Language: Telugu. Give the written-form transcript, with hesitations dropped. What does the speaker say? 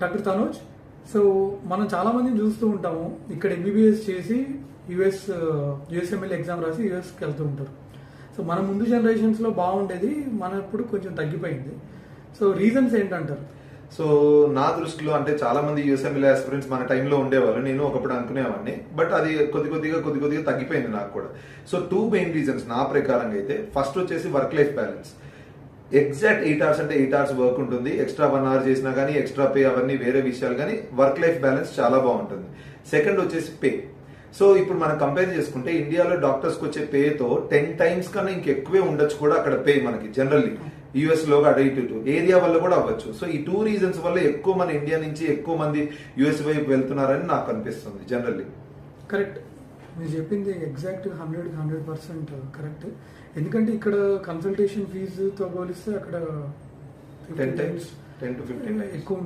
డాక్టర్ తనోజ్. సో మనం చాలా మందిని చూస్తూ ఉంటాము ఇక్కడ ఎంబీబీఎస్ చేసి యుఎస్ఎంఎల్ ఎగ్జామ్ రాసి యుఎస్కి వెళ్తూ ఉంటారు. సో మన ముందు జనరేషన్స్లో బాగుండేది, మన ఇప్పుడు కొంచెం తగ్గిపోయింది. సో రీజన్స్ ఏంటంటారు? సో నా దృష్టిలో అంటే చాలా మంది యూఎస్ఎంఎల్ ఆస్పిరెంట్స్ మన టైంలో ఉండేవాళ్ళు, నేను ఒకప్పుడు అనుకునేవాడిని. బట్ అది కొద్దిగా తగ్గిపోయింది నాకు కూడా. సో 2 మెయిన్ రీజన్స్ నా ప్రకారంగా అయితే. ఫస్ట్ వచ్చేసి work life balance. Exact 8 hours అంటే 8 hours వర్క్ ఉంటుంది, ఎక్స్ట్రా 1 hour చేసినా కానీ ఎక్స్ట్రా పే అవన్నీ వేరే విషయాలు, కానీ వర్క్ లైఫ్ బ్యాలెన్స్ చాలా బాగుంటుంది. సెకండ్ వచ్చేసి పే. సో ఇప్పుడు మనం కంపేర్ చేసుకుంటే ఇండియాలో డాక్టర్స్కి వచ్చే పేతో 10 times కన్నా ఇంకెక్కువే ఉండొచ్చు కూడా అక్కడ పే మనకి జనరల్లీ. యూఎస్ లో అటు ఇటు ఏరియా వల్ల కూడా అవ్వచ్చు. సో ఈ 2 reasons వల్ల ఎక్కువ మన ఇండియా నుంచి ఎక్కువ మంది యుఎస్ వైపు వెళ్తున్నారని నాకు అనిపిస్తుంది జనరల్లీ. కరెక్ట్, మీరు చెప్పింది ఎగ్జాక్ట్ 100% కరెక్ట్. ఎందుకంటే ఇక్కడ కన్సల్టేషన్ ఫీజుతో పోలిస్తే అక్కడ 10 to 15 ఎక్కువ